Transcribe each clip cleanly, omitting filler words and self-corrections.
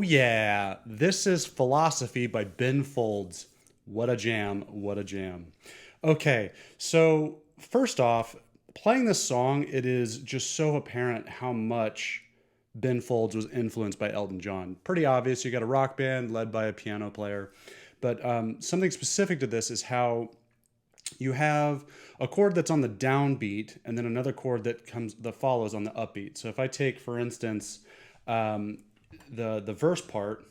yeah, this is Philosophy by Ben Folds. What a jam, what a jam. Okay, so first off, playing this song, it is just so apparent how much Ben Folds was influenced by Elton John. Pretty obvious, you got a rock band led by a piano player. But something specific to this is how you have a chord that's on the downbeat and then another chord that follows on the upbeat. So if I take, for instance, the verse part,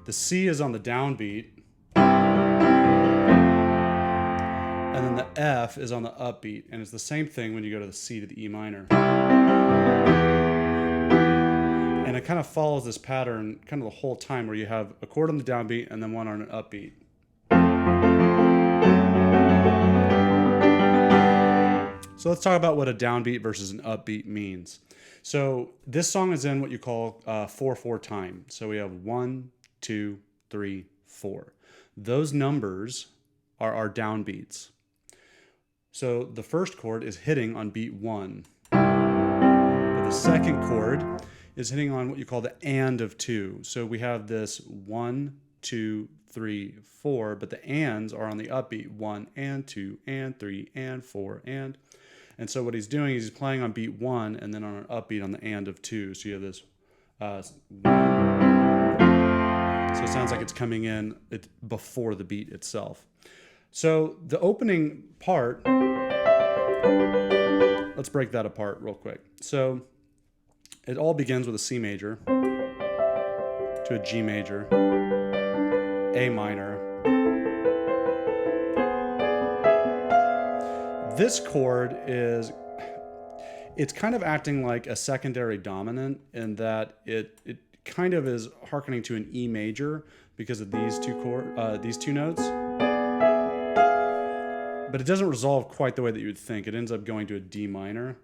the C is on the downbeat, and then the F is on the upbeat, and it's the same thing when you go to the C to the E minor. And it kind of follows this pattern kind of the whole time where you have a chord on the downbeat and then one on an upbeat. So let's talk about what a downbeat versus an upbeat means. So this song is in what you call 4/4 time. So we have 1, 2, 3, 4. Those numbers are our downbeats. So the first chord is hitting on beat 1. But the second chord is hitting on what you call the and of 2. So we have this 1, 2, 3, 4, but the ands are on the upbeat 1 and 2 and 3 and 4 and so what he's doing is he's playing on beat 1 and then on an upbeat on the and of 2. So you have this 1. So it sounds like it's coming in before the beat itself. So the opening part, let's break that apart real quick. So it all begins with a C major to a G major, A minor. This chord it's kind of acting like a secondary dominant in that it kind of is hearkening to an E major because of these two notes. But it doesn't resolve quite the way that you would think. It ends up going to a D minor.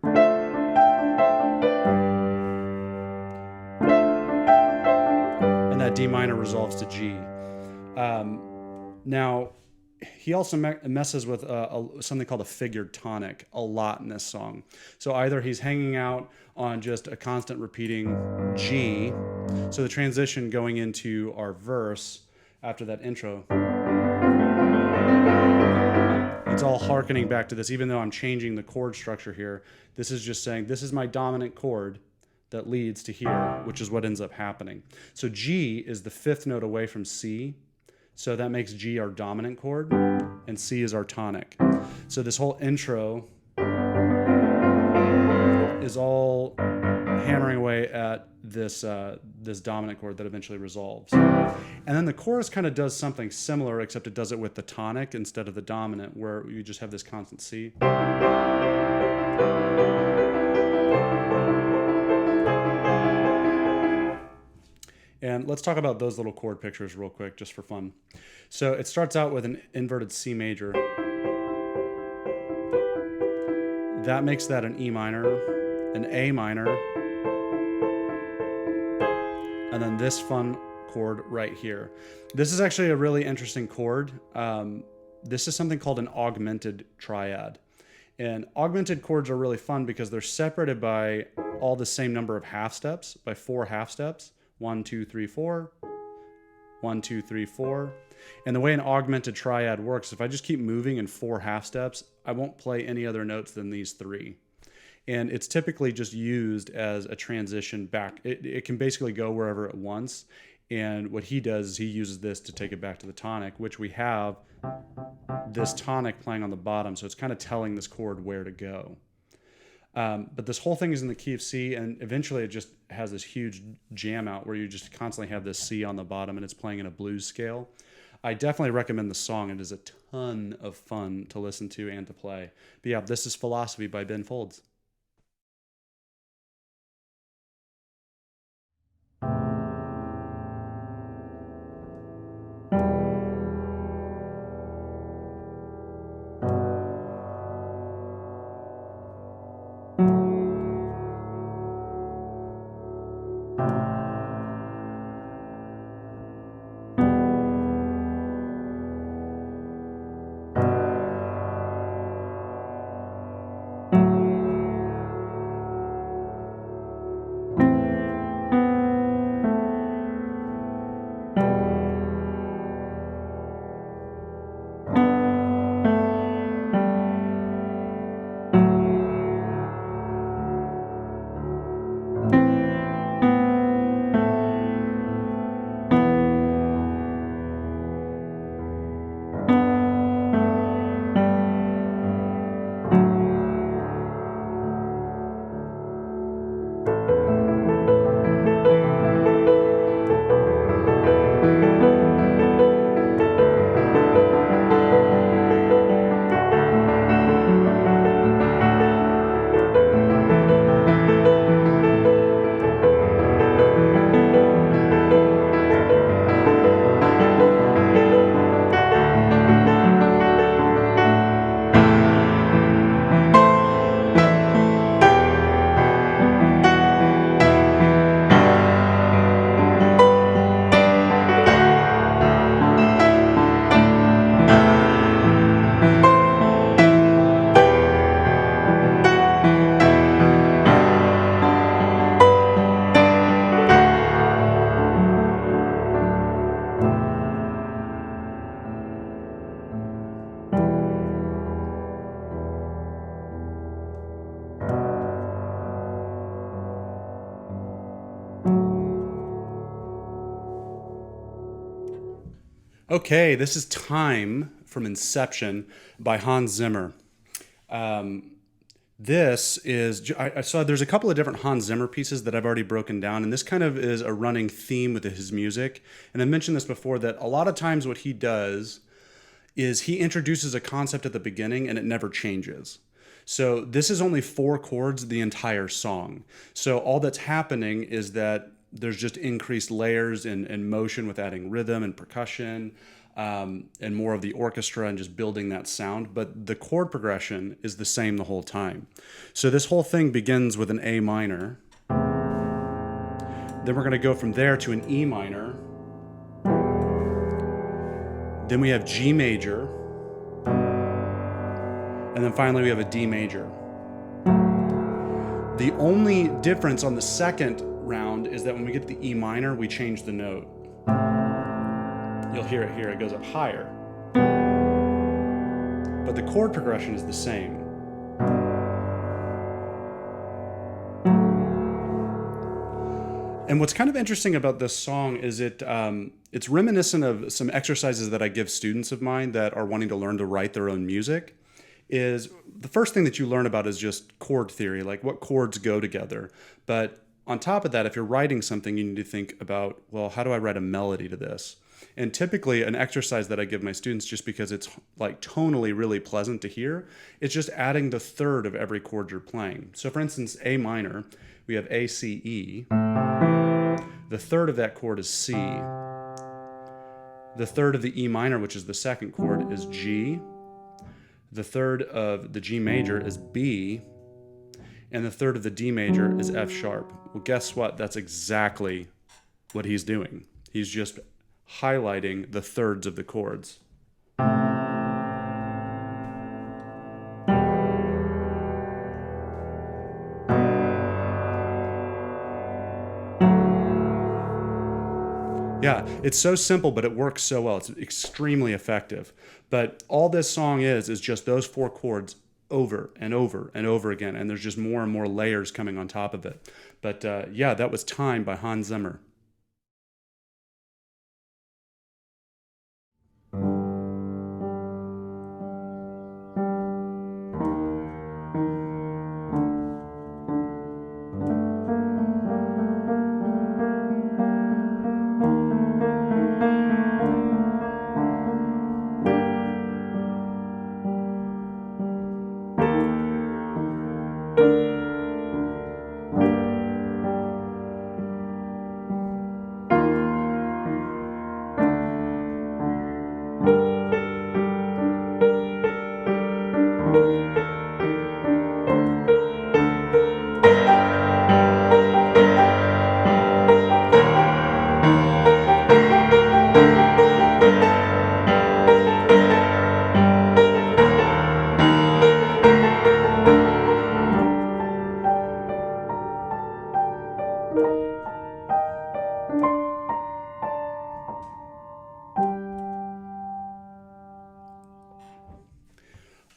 And that D minor resolves to G. Now, he also messes with something called a figured tonic a lot in this song. So either he's hanging out on just a constant repeating G, so the transition going into our verse after that intro, it's all hearkening back to this. Even though I'm changing the chord structure here, this is just saying this is my dominant chord that leads to here, which is what ends up happening. So G is the fifth note away from C. So that makes G our dominant chord, and C is our tonic. So this whole intro is all hammering away at this dominant chord that eventually resolves. And then the chorus kind of does something similar, except it does it with the tonic instead of the dominant, where you just have this constant C. And let's talk about those little chord pictures real quick, just for fun. So it starts out with an inverted C major. That makes that an E minor, an A minor, and then this fun chord right here. This is actually a really interesting chord. This is something called an augmented triad. And augmented chords are really fun because they're separated by all the same number of half steps, by 4 half steps. 1, 2, 3, 4. 1, 2, 3, 4. And the way an augmented triad works, if I just keep moving in 4 half steps, I won't play any other notes than these 3. And it's typically just used as a transition back. It can basically go wherever it wants. And what he does is he uses this to take it back to the tonic, which we have this tonic playing on the bottom. So it's kind of telling this chord where to go. But this whole thing is in the key of C, and eventually it just has this huge jam out where you just constantly have this C on the bottom and it's playing in a blues scale. I definitely recommend the song. It is a ton of fun to listen to and to play. But yeah, this is Philosophy by Ben Folds. Okay, this is Time from Inception by Hans Zimmer. This is, I saw there's a couple of different Hans Zimmer pieces that I've already broken down, and this kind of is a running theme with his music. And I mentioned this before that a lot of times what he does is he introduces a concept at the beginning and it never changes. So this is only 4 chords the entire song. So all that's happening is that there's just increased layers and motion with adding rhythm and percussion, and more of the orchestra and just building that sound. But the chord progression is the same the whole time. So this whole thing begins with an A minor. Then we're going to go from there to an E minor. Then we have G major. And then finally we have a D major. The only difference on the second round is that when we get to the E minor, we change the note. You'll hear it here, it goes up higher. But the chord progression is the same. And what's kind of interesting about this song is it's reminiscent of some exercises that I give students of mine that are wanting to learn to write their own music. Is the first thing that you learn about is just chord theory, like what chords go together. But on top of that, if you're writing something, you need to think about, well, how do I write a melody to this? And typically an exercise that I give my students, just because it's like tonally really pleasant to hear, is just adding the third of every chord you're playing. So for instance, A minor, we have A, C, E. The third of that chord is C. The third of the E minor, which is the second chord, is G. The third of the G major is B, and the third of the D major is F sharp. Well, guess what? That's exactly what he's doing. He's just highlighting the thirds of the chords. Yeah, it's so simple, but it works so well. It's extremely effective. But all this song is just those 4 chords over and over and over again. And there's just more and more layers coming on top of it. But yeah, that was Time by Hans Zimmer.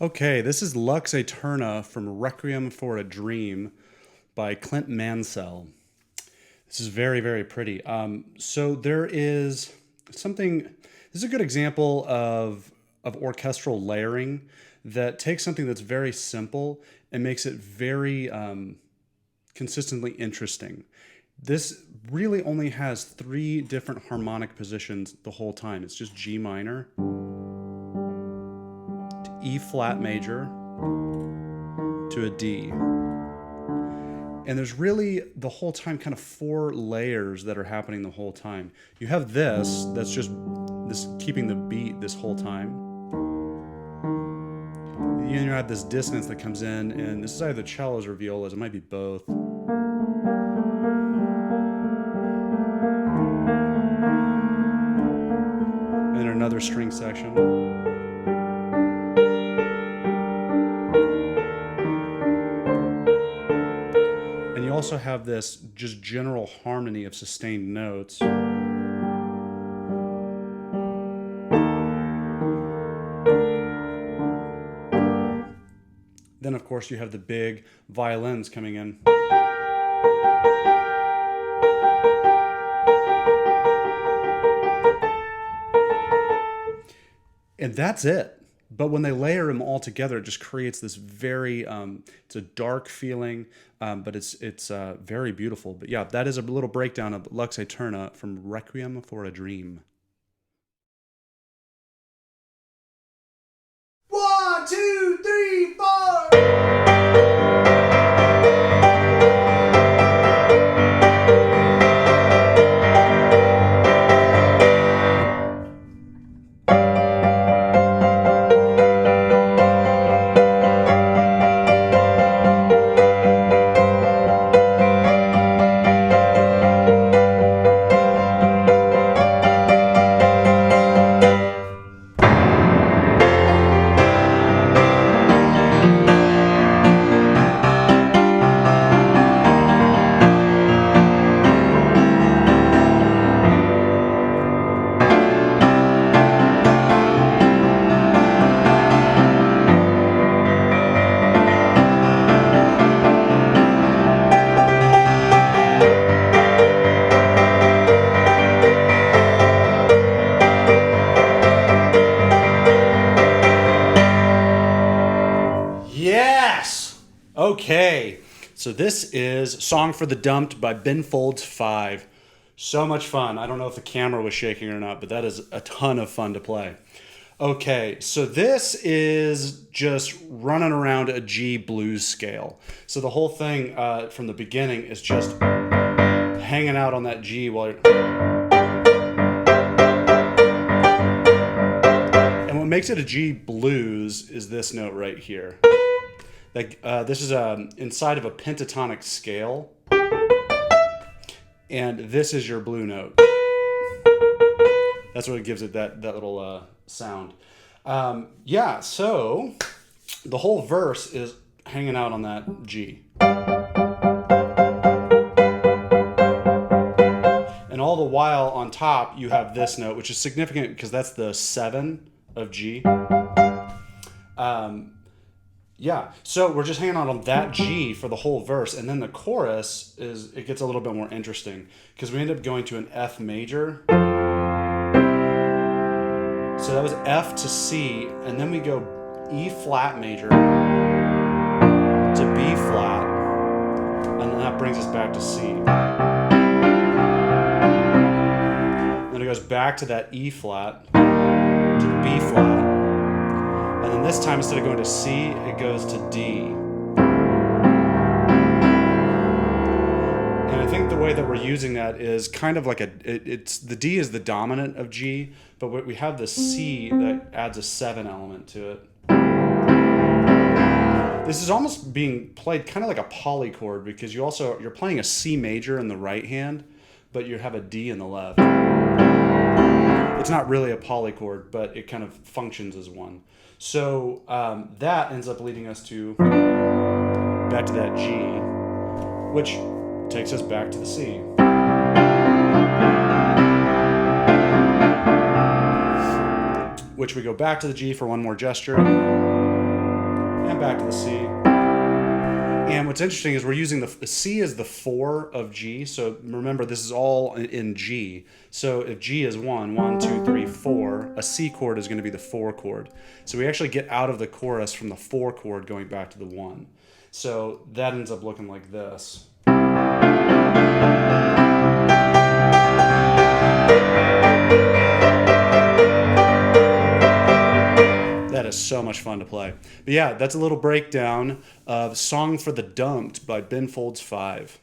Okay, this is Lux Aeterna from Requiem for a Dream by Clint Mansell. This is very, very pretty. So there is something, this is a good example of orchestral layering that takes something that's very simple and makes it very consistently interesting. This really only has 3 different harmonic positions the whole time. It's just G minor, to E flat major, to a D. And there's really the whole time kind of 4 layers that are happening the whole time. You have this, that's just this keeping the beat this whole time. You have this dissonance that comes in, and this is either cellos or violas, it might be both. And then another string section. And you also have this just general harmony of sustained notes. Then, of course, you have the big violins coming in. And that's it. But when they layer them all together, it just creates this very, it's a dark feeling, but it's very beautiful. But yeah, that is a little breakdown of Lux Aeterna from Requiem for a Dream. 1, 2, 3, 4. Yes! Okay, so this is Song for the Dumped by Ben Folds 5. So much fun. I don't know if the camera was shaking or not, but that is a ton of fun to play. Okay, so this is just running around a G blues scale. So the whole thing from the beginning is just hanging out on that G while you're... And what makes it a G blues is this note right here. Like this is inside of a pentatonic scale, and this is your blue note. That's what gives it that little sound. Yeah, so the whole verse is hanging out on that G. And all the while on top you have this note, which is significant because that's the 7 of G. Yeah, so we're just hanging out on that G for the whole verse, and then the chorus it gets a little bit more interesting because we end up going to an F major. So that was F to C, and then we go E flat major to B flat, and then that brings us back to C. Then it goes back to that E flat to the B flat. And then this time, instead of going to C, it goes to D. And I think the way that we're using that is kind of like it's the D is the dominant of G, but we have the C that adds a 7 element to it. This is almost being played kind of like a polychord because you're playing a C major in the right hand, but you have a D in the left. It's not really a polychord, but it kind of functions as one. So that ends up leading us back to that G, which takes us back to the C. Which we go back to the G for one more gesture, and back to the C. And what's interesting is we're using the C as the 4 of G. So remember, this is all in G. So if G is 1, 2, 3, 4, a C chord is going to be the 4 chord. So we actually get out of the chorus from the 4 chord going back to the 1. So that ends up looking like this. That is so much fun to play. But yeah, that's a little breakdown of Song for the Dumped by Ben Folds 5.